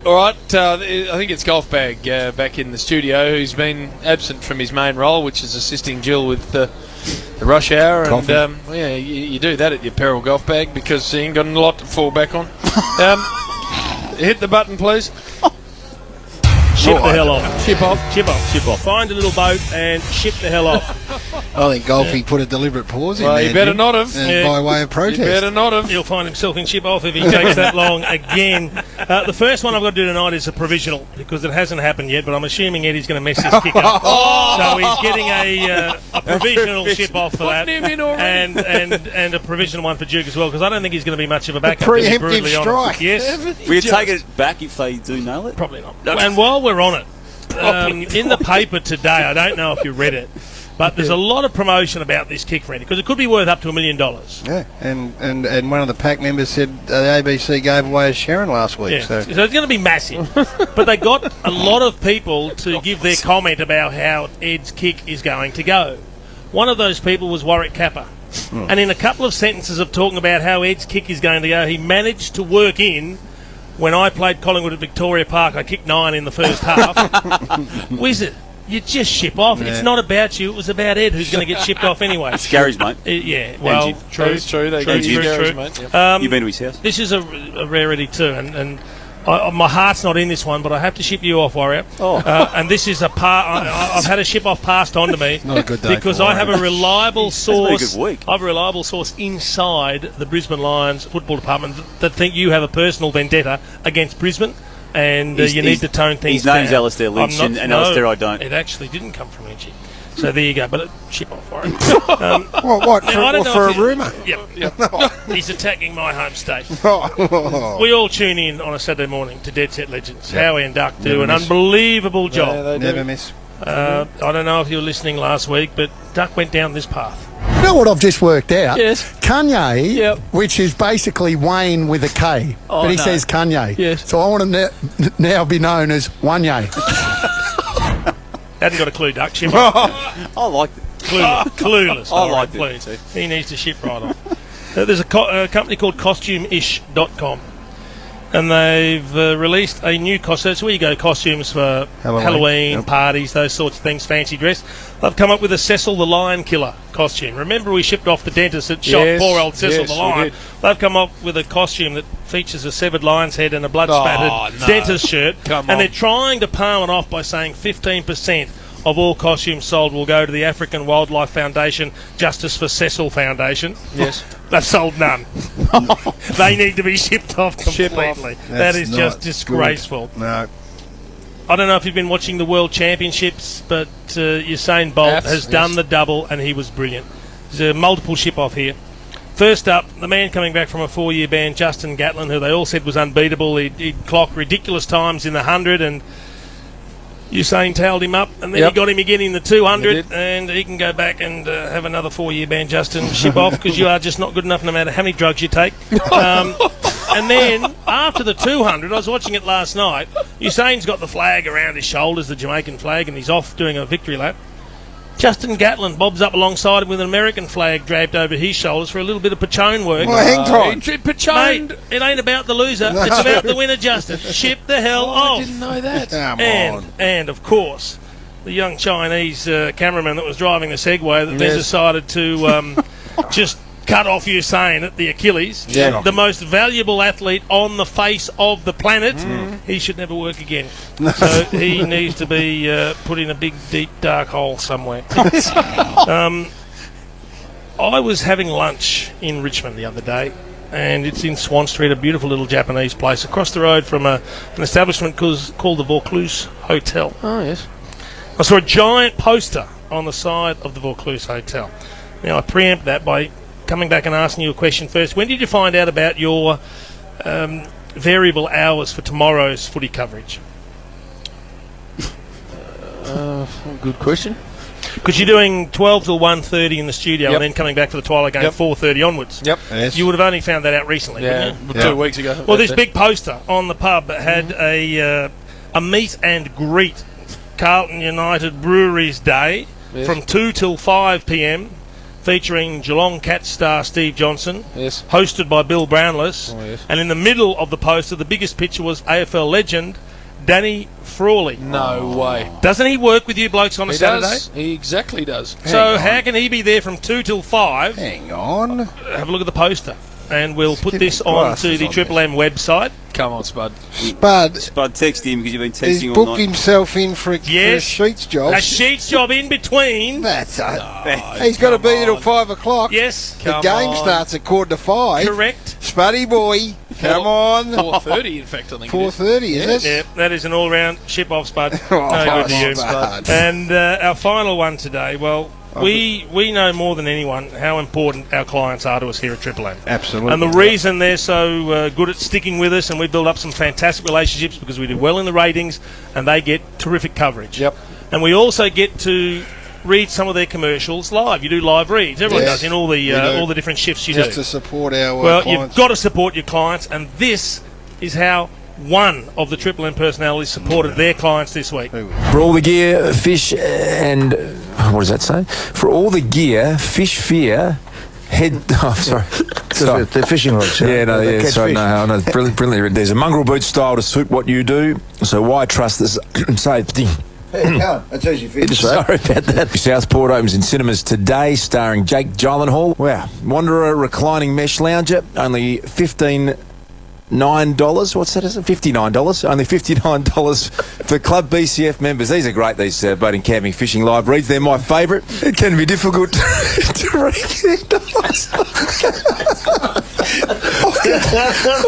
All right, I think it's Golf Bag back in the studio, who's been absent from his main role, which is assisting Jill with the rush hour. Coffee. And you do that at your peril, Golf Bag, because you ain't got a lot to fall back on. Hit the button, please. Ship the hell off. Ship off. Ship off. Ship off. Find a little boat and ship the hell off. I think Golfy put a deliberate pause in Well, there. you better Jim, not have. by way of protest. You better not have. He'll find himself in ship off if he takes that long again. The first one I've got to do tonight is a provisional, because it hasn't happened yet, but I'm assuming Eddie's going to mess his kick up. So he's getting a provisional ship off for that. Putting him in already. And a provisional one for Duke as well, because I don't think he's going to be much of a backup. Preemptive strike. Yes. Will you take it back if they do nail it? Probably not. And while we're on it, in the paper today, I don't know if you read it, but there's a lot of promotion about this kick, Randy, because it could be worth up to $1 million. Yeah, and one of the pack members said the ABC gave away a Sharon last week. Yeah. So So it's going to be massive. But they got a lot of people to give their comment about how Ed's kick is going to go. One of those people was Warwick Kappa. And in a couple of sentences of talking about how Ed's kick is going to go, he managed to work in, when I played Collingwood at Victoria Park, I kicked 9 in the first half. Wizard, you just ship off. Yeah. It's not about you. It was about Ed, who's going to get shipped off anyway. It's Gary's, mate. Yeah, well, Angie. true. That is true. They give you Gary's, mate. Yep. You've been to his house? This is a rarity too, and my heart's not in this one, but I have to ship you off, Warrior. Oh. And this is I've had a ship off passed on to me. not a good day because for I have a reliable source. That's been a good week. I have a reliable source inside the Brisbane Lions football department that think you have a personal vendetta against Brisbane, and you need to tone things down. His name's Alistair Lynch, and Alistair I don't. It actually didn't come from Lynchy. So there you go, but ship off, Warrior. what Now, I don't know for a if you- rumour? Yep. He's attacking my home state. We all tune in on a Saturday morning to Dead Set Legends. Howie and Duck do an unbelievable job. Yeah, they do. Never miss. I don't know if you were listening last week, but Duck went down this path. You know what I've just worked out? Yes. Kanye, Yep. which is basically Wayne with a K, Oh, but he no. says Kanye. Yes. So I want to now be known as Wanye. Hadn't got a clue, Duck. Ship off. I like it. Clueless. I all like right, it please. too. He needs to ship right off. There's a company called CostumeIsh.com, and they've released a new costume. That's where you go, costumes for Halloween Yep. parties, those sorts of things, fancy dress. They've come up with a Cecil the Lion Killer costume. Remember we shipped off the dentist that shot Yes, poor old Cecil yes, the we Lion? did. They've come up with a costume that features a severed lion's head and a blood-spattered no. dentist shirt. Come and on. they're trying to palm it off by saying 15% of all costumes sold will go to the African Wildlife Foundation, Justice for Cecil Foundation. Yes. They've sold none. They need to be shipped off Ship completely. off. That That's is not just disgraceful. No. I don't know if you've been watching the World Championships, but Usain Bolt Yes, has done yes. the double, and he was brilliant. There's a multiple ship off here. First up, the man coming back from a 4-year ban, Justin Gatlin, who they all said was unbeatable. He'd clocked ridiculous times in the 100, and Usain tailed him up, and then Yep. he got him again in the 200, He did. and he can go back and have another 4-year ban, Justin. Ship off, because you are just not good enough no matter how many drugs you take. And then, after the 200, I was watching it last night, Usain's got the flag around his shoulders, the Jamaican flag, and he's off doing a victory lap. Justin Gatlin bobs up alongside him with an American flag draped over his shoulders for a little bit of Pachone work. Well, hang tight. Pachoned. Mate, it ain't about the loser, it's about the winner, Justin. Ship the hell off. I didn't know that. Come on. And of course, the young Chinese cameraman that was driving the Segway that then Yes. decided to just cut off Usain at the Achilles, Yeah. the most valuable athlete on the face of the planet. He should never work again. So he needs to be put in a big, deep, dark hole somewhere. I was having lunch in Richmond the other day, and it's in Swan Street, a beautiful little Japanese place across the road from an establishment called the Vaucluse Hotel. Oh, yes. I saw a giant poster on the side of the Vaucluse Hotel. Now, I preempt that by coming back and asking you a question first. When did you find out about your variable hours for tomorrow's footy coverage? Good question. Because you're doing 12 till 1:30 in the studio, Yep. and then coming back for the Twilight game Yep. 4:30 onwards. Yep. Yes. You would have only found that out recently, Yeah, wouldn't you? 2 weeks ago. Well, this big poster on the pub had a meet and greet Carlton United Breweries Day Yes. from 2 till 5 p.m. featuring Geelong Cats star Steve Johnson, Yes. hosted by Bill Brownless. Oh, yes. And in the middle of the poster, the biggest picture was AFL legend Danny Frawley. No way. Doesn't he work with you blokes on a He Saturday? does. He exactly does. So how can he be there from 2 till 5? Hang on. Have a look at the poster. And we'll put Get this my on to glasses the on Triple M website. Come on, Spud. Spud But text him because you've been has texting all booked night. himself in for a Yes. Sheets job. A Sheets job in between. That's he's got to be there till 5 o'clock. Yes, The Come game on. starts at 4:45. correct. Spuddy boy, come on. 4:30, in fact, I think. 4:30, is it? Yeah, that is an all-round ship off, Spud. Oh, No good to you. Spud. And our final one today, well, we know more than anyone how important our clients are to us here at Triple M. Absolutely. And the reason they're so good at sticking with us, and we build up some fantastic relationships because we do well in the ratings and they get terrific coverage. Yep. And we also get to read some of their commercials live. You do live reads. Everyone Yes, does in all we do. the different shifts you just do. to support our Well, clients. you've got to support your clients, and this is how one of the Triple M personalities supported their clients this week. For all the gear, fish, and what does that say? For all the gear, fish, fear, head. Oh, sorry. The fishing rods. Yeah, no, They yeah, catch sorry, fish. no, I know, brilliantly written. There's a mongrel boot style to suit what you do, so why trust this safety? Hey, come on, that's easy for you to say. Sorry about that. Southport opens in cinemas today, starring Jake Gyllenhaal. Wow. Wanderer reclining mesh lounger, only $59. What's that? Is it $59? Only $59 for Club BCF members. These are great, these boating, camping, fishing live reads. They're my favourite. It can be difficult to recognise.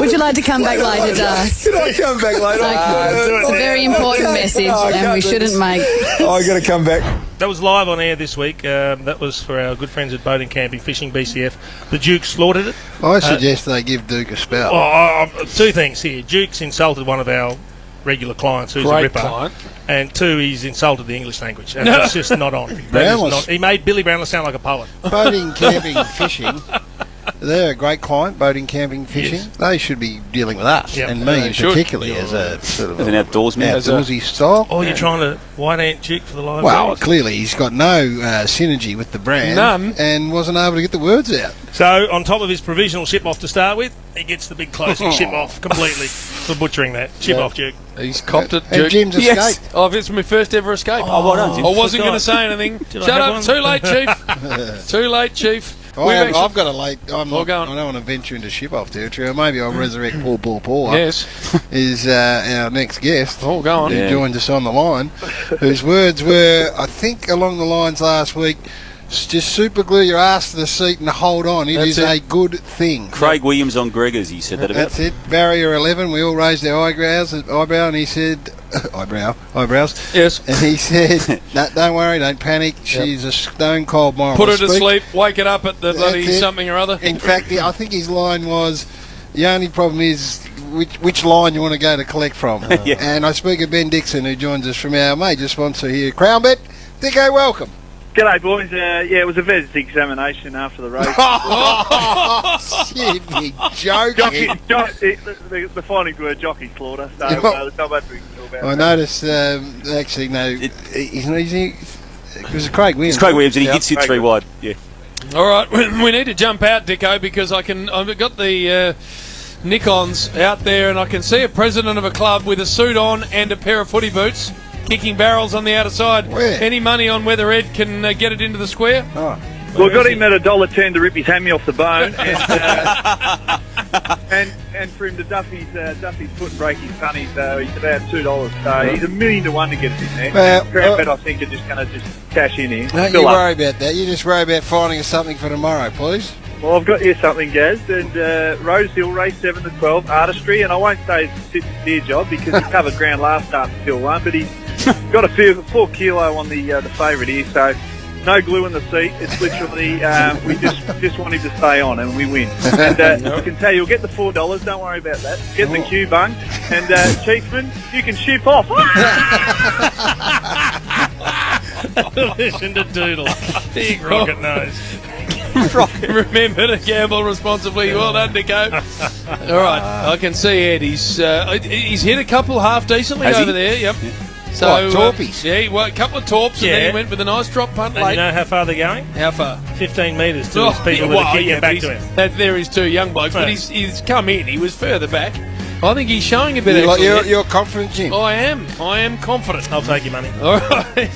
Would you like to come back later, Das? Can I come back later? It's a very important message, and we shouldn't make. I got to come back. That was live on air this week. That was for our good friends at Boating, Camping, Fishing, BCF. The Duke slaughtered it. I suggest they give Duke a spell. Two things here. Duke's insulted one of our regular clients who's a Great ripper. client. And two, he's insulted the English language. And that's just not on. That is Brownless. not- he made Billy Brownless sound like a poet. Boating, camping, fishing. They're a great client, boating, camping, fishing. Yes. They should be dealing with us, Yep. and They me should. particularly as a sort of As an outdoorsman. outdoorsy style. Oh, you're trying to white ant Duke for the live Well, reads? clearly he's got no synergy with the brand. None. And wasn't able to get the words out. So, on top of his provisional ship off to start with, he gets the big closing ship off completely for butchering that. Ship off, Duke. He's copped it, And Duke. Jim's Yes. escaped. Oh, it's my first ever escape. Oh, well done, Jim. I wasn't Forgot. going to say anything. Did I Shut have up. one? Too late, Chief. Too late, Chief. I've got a late. I'm All not, going. I don't want to venture into ship-off territory. Or maybe I'll resurrect Paul. Yes. Is our next guest. Oh, go on. Who Yeah. joins us on the line, whose words were, I think, along the lines last week, just super glue your ass to the seat and hold on. It That's is it. a good thing. Craig Williams on Gregor's, he said that about. That's it. Barrier 11. We all raised our eyebrows, and he said, eyebrows. Yes. And he said, no, don't worry, don't panic. She's a stone cold moral. Put her to speak. sleep. Wake it up at the bloody That's it. something or other. In fact, I think his line was, the only problem is which line you want to go to collect from. Yeah. And I speak of Ben Dixon, who joins us from our major sponsor here, Crownbet. Dicko, welcome. G'day, boys. It was a vet examination after the race. You'd be joking. The findings were jockey slaughter, so Yeah. there's not much we can talk about. I noticed, actually, no, it was Craig Williams. It's Craig Williams, and he Yep. did sit three wide. Yeah. All right, we need to jump out, Dicko, because I've got the Nikons out there, and I can see a president of a club with a suit on and a pair of footy boots, kicking barrels on the outer side. Where? Any money on whether Ed can get it into the square? Oh. Well, got him at $1.10 to rip his hammy off the bone, and for him to duff his foot and break his funnies, he's about $2. So he's $1 million to 1 to get us in there. Well, Crownbet, I think, are just going to cash in here. Don't Fill you up. worry about that. You just worry about finding us something for tomorrow, please. Well, I've got you something, Gaz, and Rosehill, race 7 to 12, artistry, and I won't say it's a sit and steer job because he covered ground last start to fill one, but he's got a 4 kilo on the favourite here, so no glue in the seat. It's literally we just want him to stay on and we win. And I can tell you, you'll get the $4. Don't worry about that. Get the Q bung, and Chiefman, you can ship off. Listen to Doodle. Big rocket nose. Remember to gamble responsibly. Well done, Dicko. All right, I can see Ed. He's hit a couple half decently Has he? over there. Yep. So Torpies. yeah, he a couple of torps, and then Yeah. he went with a nice drop punt And late. you know how far they're going? How far? 15 metres to his people well, that are kicking yeah, back but to him. there is 2 young blokes, but Right. he's come in. He was further back. I think he's showing a bit. You're actually. confident, Jim? I am confident. I'll take your money. All right.